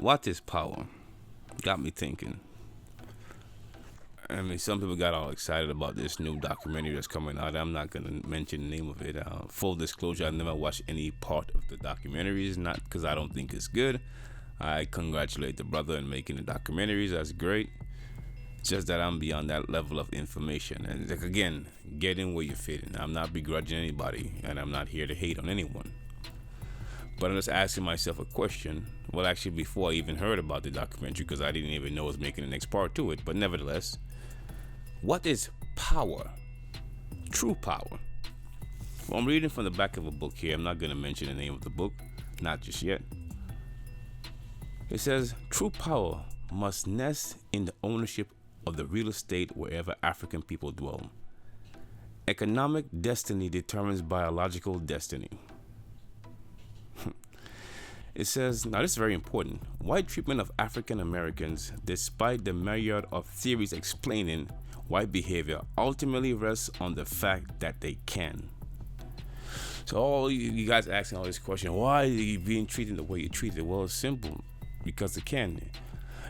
What is power? Got me thinking. I mean, some people got all excited about this new documentary that's coming out. I'm not going to mention the name of it. Full disclosure, I never watched any part of the documentaries, not because I don't think it's good. I congratulate the brother in making the documentaries. That's great. It's just that I'm beyond that level of information. And like, again, get in where you fit in. I'm not begrudging anybody, and I'm not here to hate on anyone. But I'm just asking myself a question. Well, actually, before I even heard about the documentary, because I didn't even know it was making the next part to it. But nevertheless, what is power? True power. Well, I'm reading from the back of a book here. I'm not going to mention the name of the book, not just yet. It says, true power must nest in the ownership of the real estate wherever African people dwell. Economic destiny determines biological destiny. It says, now this is very important. White treatment of African Americans, despite the myriad of theories explaining white behavior, ultimately rests on the fact that they can. So all you guys asking all this question, why are you being treated the way you treated? Well, it's simple, because they can.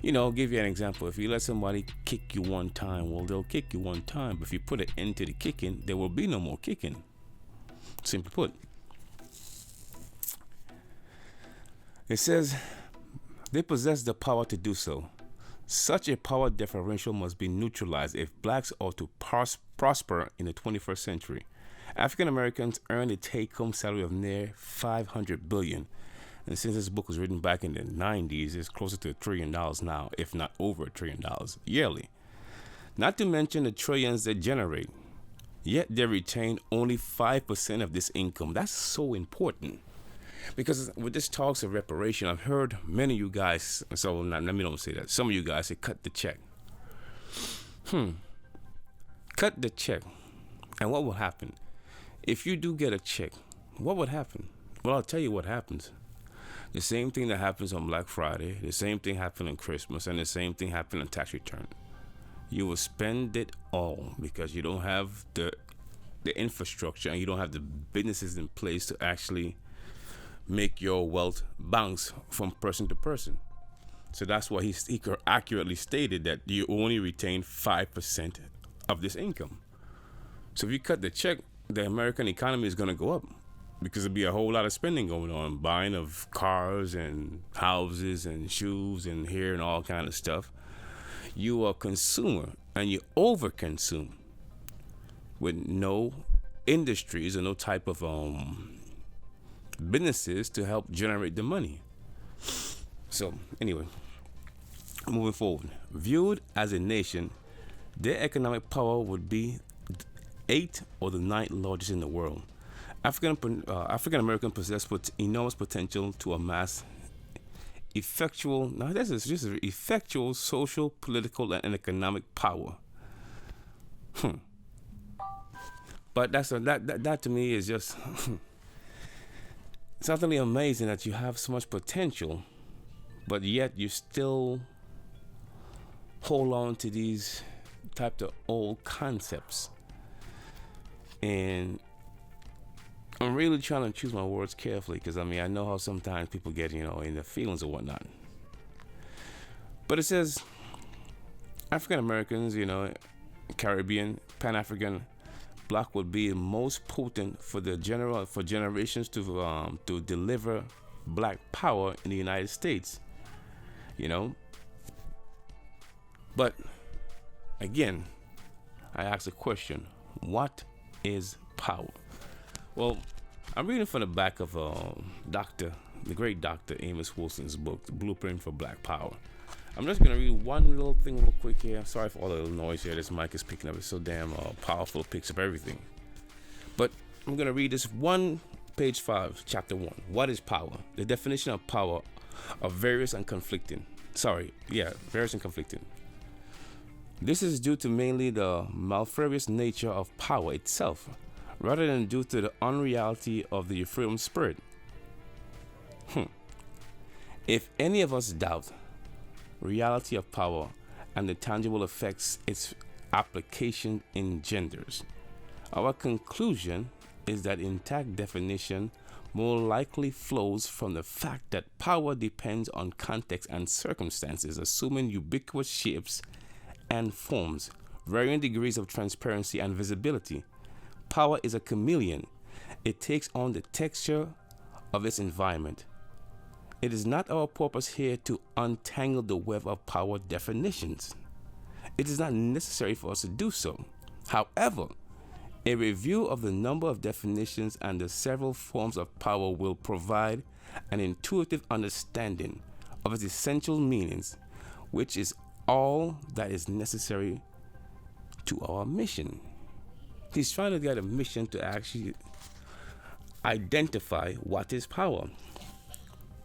You know, I'll give you an example. If you let somebody kick you one time, well, they'll kick you one time. But if you put an end to the kicking, there will be no more kicking. Simply put. It says, they possess the power to do so. Such a power differential must be neutralized if blacks are to prosper in the 21st century. African Americans earn a take-home salary of near $500 billion. And since this book was written back in the 90s, it's closer to $1 trillion now, if not over $1 trillion yearly. Not to mention the trillions they generate. Yet they retain only 5% of this income. That's so important. Because with this talks of reparation, I've heard many of you guys, so let me don't say that. Some of you guys say cut the check. Cut the check. And what will happen? If you do get a check, what would happen? Well, I'll tell you what happens. The same thing that happens on Black Friday, the same thing happened on Christmas, and the same thing happened on tax return. You will spend it all because you don't have the infrastructure and you don't have the businesses in place to actually make your wealth bounce from person to person. So that's why he accurately stated that you only retain 5% of this income. So if you cut the check, the American economy is going to go up. Because there'll be a whole lot of spending going on, buying of cars and houses and shoes and hair and all kind of stuff. You are a consumer and you overconsume with no industries or no type of businesses to help generate the money. So anyway, moving forward, viewed as a nation, their economic power would be 8th or the 9th largest in the world. African American possess enormous potential to amass effectual social, political, and economic power. But that to me is just it's utterly amazing that you have so much potential, but yet you still hold on to these types of old concepts. And I'm really trying to choose my words carefully because, I mean, I know how sometimes people get, in their feelings or whatnot. But it says African Americans, Caribbean, Pan-African, black would be most potent for generations to deliver black power in the United States. But again, I ask a question: what is power? Well, I'm reading from the back of the great Dr. Amos Wilson's book, The Blueprint for Black Power. I'm just going to read one little thing real quick here. Sorry for all the little noise here. This mic is picking up. It's so damn powerful. It picks up everything. But I'm going to read this page 5, chapter 1. What is power? The definition of power are various and conflicting. Various and conflicting. This is due to mainly the multifarious nature of power itself, rather than due to the unreality of the Ephraim spirit. If any of us doubt reality of power and the tangible effects its application engenders, our conclusion is that intact definition more likely flows from the fact that power depends on context and circumstances, assuming ubiquitous shapes and forms, varying degrees of transparency and visibility. Power is a chameleon. It takes on the texture of its environment. It is not our purpose here to untangle the web of power definitions. It is not necessary for us to do so. However, a review of the number of definitions and the several forms of power will provide an intuitive understanding of its essential meanings, which is all that is necessary to our mission. He's trying to get a mission to actually identify what is power.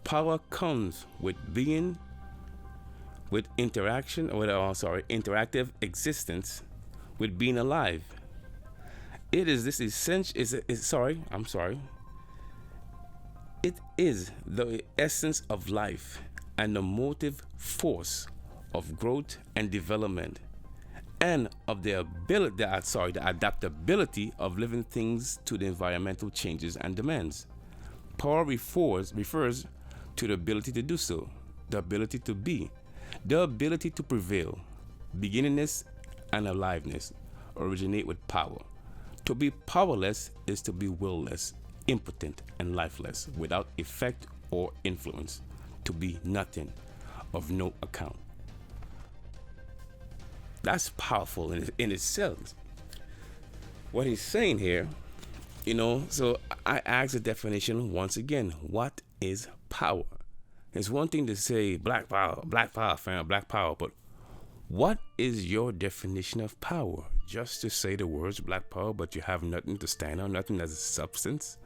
Power comes with being, with interaction, or interactive existence, with being alive. It is this essential. It is the essence of life and the motive force of growth and development, and of the adaptability of living things to the environmental changes and demands. Power refers to the ability to do so, the ability to be, the ability to prevail. Beginningness and aliveness originate with power. To be powerless is to be willless, impotent, and lifeless, without effect or influence. To be nothing, of no account. That's powerful in itself. What he's saying here, so I ask the definition once again. What is power? It's one thing to say black power, fam, black power, but what is your definition of power? Just to say the words black power, but you have nothing to stand on, nothing as a substance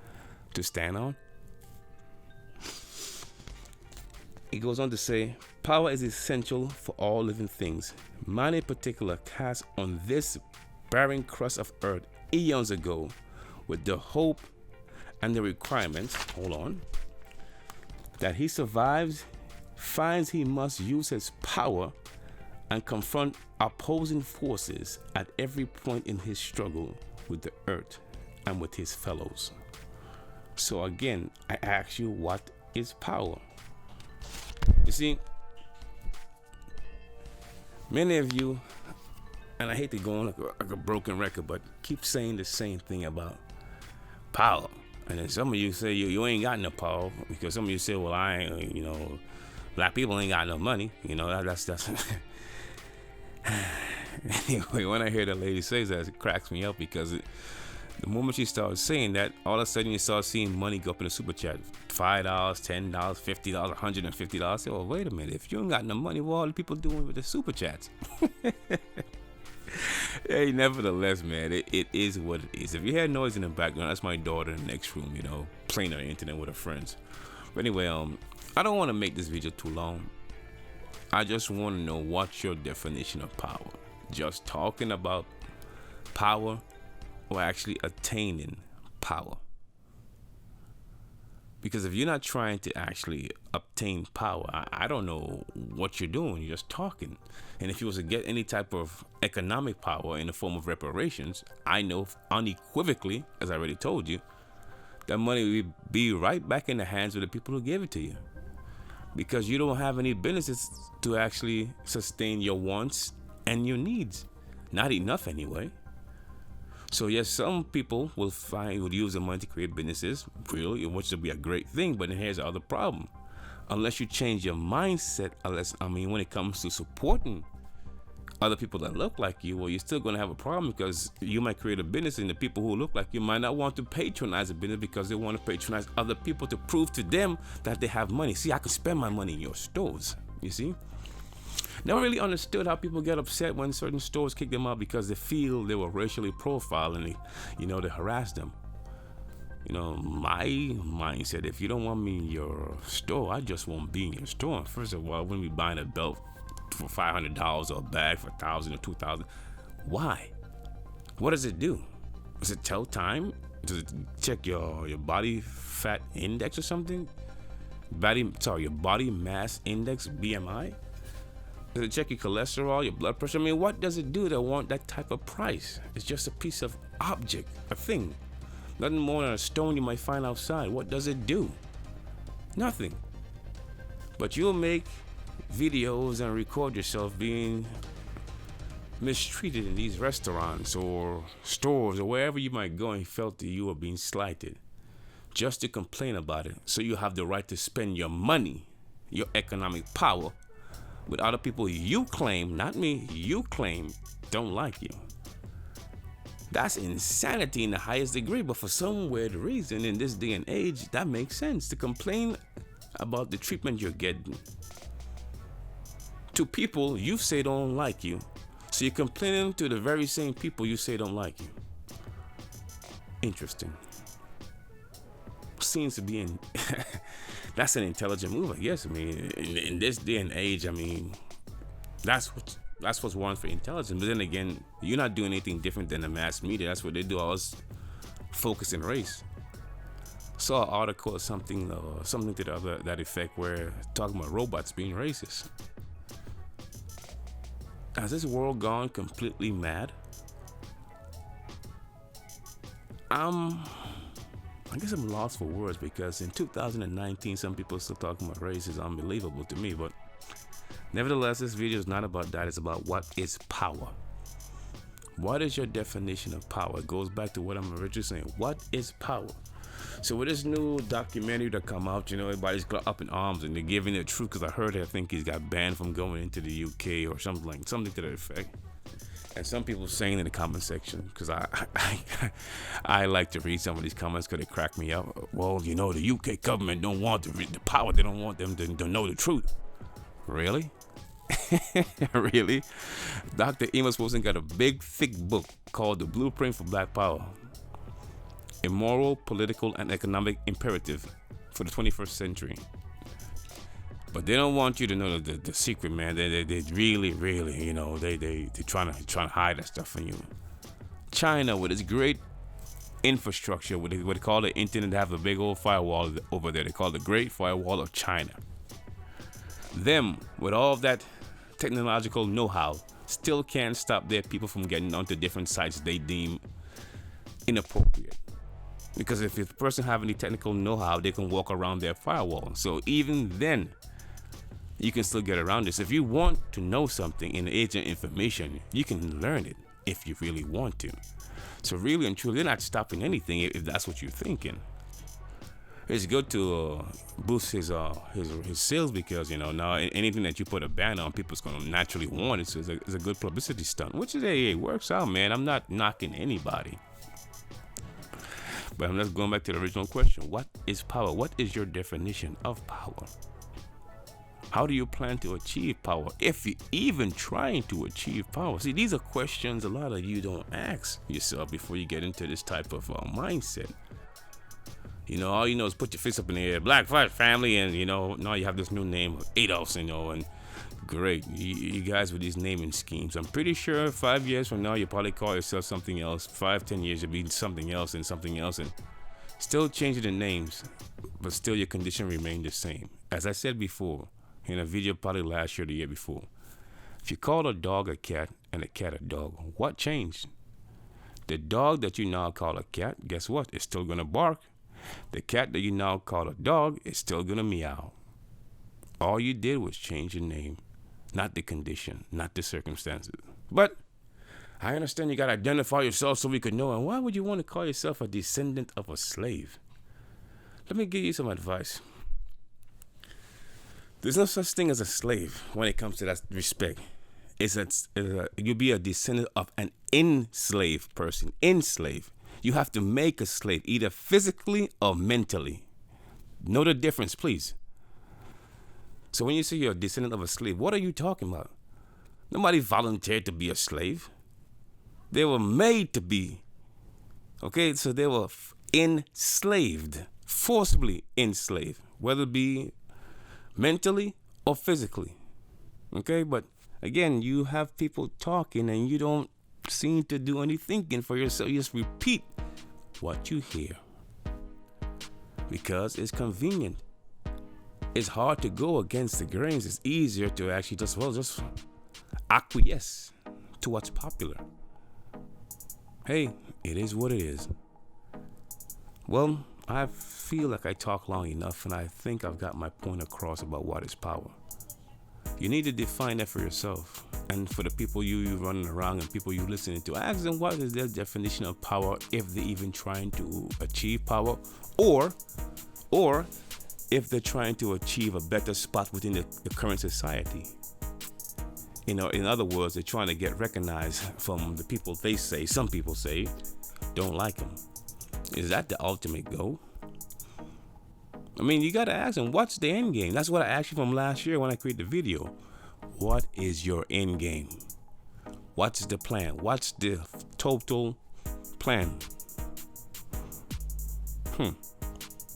to stand on? He goes on to say, power is essential for all living things. Man in particular cast on this barren crust of earth eons ago with the hope and the requirements, that he survives, finds he must use his power and confront opposing forces at every point in his struggle with the earth and with his fellows. So again, I ask you, what is power? You see, many of you, and I hate to go on like a broken record, but keep saying the same thing about power. And then some of you say you ain't got no power, because some of you say, well, I ain't, black people ain't got no money. That's anyway, when I hear the lady say that, it cracks me up, because the moment she starts saying that, all of a sudden you start seeing money go up in the super chat. $5, $10, $50, $150. I say, well, wait a minute. If you ain't got no money, what are the people doing with the super chats? Hey, nevertheless, man, it is what it is. If you hear noise in the background, that's my daughter in the next room, playing on the internet with her friends. But anyway, I don't want to make this video too long. I just want to know, what's your definition of power? Just talking about power, or actually attaining power? Because if you're not trying to actually obtain power, I don't know what you're doing. You're just talking. And if you was to get any type of economic power in the form of reparations, I know unequivocally, as I already told you, that money will be right back in the hands of the people who gave it to you. Because you don't have any businesses to actually sustain your wants and your needs. Not enough anyway. So yes, some people would use the money to create businesses, really, which would be a great thing. But then here's the other problem: unless you change your mindset, when it comes to supporting other people that look like you, well, you're still going to have a problem, because you might create a business and the people who look like you might not want to patronize a business, because they want to patronize other people to prove to them that they have money. See, I can spend my money in your stores. You see? Never really understood how people get upset when certain stores kick them out because they feel they were racially profiled and they harass them. My mindset: if you don't want me in your store, I just won't be in your store. First of all, I wouldn't be buying a belt for $500 or a bag for $1,000 or $2,000. Why? What does it do? Does it tell time? Does it check your body fat index or something? Your body mass index, BMI? Does it check your cholesterol, your blood pressure? What does it do to want that type of price? It's just a piece of object, a thing. Nothing more than a stone you might find outside. What does it do? Nothing. But you'll make videos and record yourself being mistreated in these restaurants or stores or wherever you might go and felt that you were being slighted, just to complain about it, so you have the right to spend your money, your economic power, with other people you claim, not me, you claim don't like you. That's insanity in the highest degree, but for some weird reason in this day and age, that makes sense to complain about the treatment you're getting to people you say don't like you. So you're complaining to the very same people you say don't like you. Interesting. Seems to be in that's an intelligent move, I guess. I mean, in this day and age, I mean, that's what's warranted for intelligence. But then again, you're not doing anything different than the mass media. That's what they do. Always focus in race. Saw an article or something to that effect, where talking about robots being racist. Has this world gone completely mad? I guess I'm lost for words, because in 2019, some people still talking about race is unbelievable to me. But nevertheless, this video is not about that. It's about what is power. What is your definition of power? It goes back to what I'm originally saying. What is power? So with this new documentary that come out, everybody's up in arms and they're giving the truth, because I think he's got banned from going into the UK or something to that effect. And some people saying in the comment section, because I like to read some of these comments because they crack me up. Well, the UK government don't want the power. They don't want them to know the truth. Really? Really? Dr. Amos Wilson got a big, thick book called The Blueprint for Black Power. A moral, political, and economic imperative for the 21st century. But they don't want you to know the secret, man. They really, they're trying to hide that stuff from you. China, with its great infrastructure, what they call the internet, they have a big old firewall over there. They call it the Great Firewall of China. Them, with all of that technological know-how, still can't stop their people from getting onto different sites they deem inappropriate. Because if the person have any technical know-how, they can walk around their firewall. So even then, you can still get around this. If you want to know something in the age of information, you can learn it if you really want to. So really and truly, they're not stopping anything if that's what you're thinking. It's good to boost his sales, because now anything that you put a ban on, people's gonna naturally want it. So it's a good publicity stunt, which is it works out, man. I'm not knocking anybody. But I'm just going back to the original question. What is power? What is your definition of power? How do you plan to achieve power, if you're even trying to achieve power? See, these are questions a lot of you don't ask yourself before you get into this type of mindset. All you know is put your fist up in the air, Black family, and now you have this new name of Adolfs, and great. You guys with these naming schemes. I'm pretty sure 5 years from now, you'll probably call yourself something else. 5-10 years, you'll be something else, and still changing the names, but still your condition remain the same. As I said before, in a video probably last year or the year before, if you call a dog a cat and a cat a dog, what changed? The dog that you now call a cat, guess what? It's still gonna bark. The cat that you now call a dog is still gonna meow. All you did was change your name, not the condition, not the circumstances. But I understand you gotta identify yourself so we could know. And why would you want to call yourself a descendant of a slave? Let me give you some advice. There's no such thing as a slave when it comes to that respect. You'll be a descendant of an enslaved person. Enslaved. You have to make a slave, either physically or mentally. Know the difference, please. So when you say you're a descendant of a slave, what are you talking about? Nobody volunteered to be a slave. They were made to be. Okay, so they were enslaved, forcibly enslaved, whether it be mentally or physically. Okay, but again, you have people talking and you don't seem to do any thinking for yourself. You just repeat what you hear because it's convenient. It's hard to go against the grains. It's easier to actually just acquiesce to what's popular. Hey, it is what it is. Well, I feel like I talk long enough, and I think I've got my point across about what is power. You need to define that for yourself. And for the people you running around and people you listening to, ask them what is their definition of power, if they're even trying to achieve power, or if they're trying to achieve a better spot within the current society. In other words, they're trying to get recognized from the people some people say, don't like them. Is that the ultimate goal? I mean, you got to ask them, what's the end game? That's what I asked you from last year when I created the video. What is your end game? What's the plan? What's the total plan?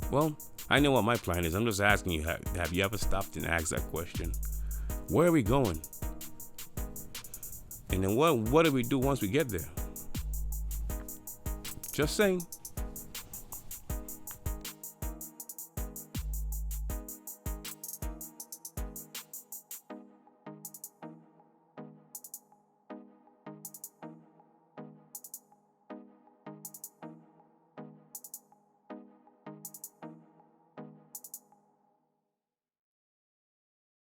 Well, I know what my plan is. I'm just asking you, have you ever stopped and asked that question? Where are we going? And then what do we do once we get there? Just saying.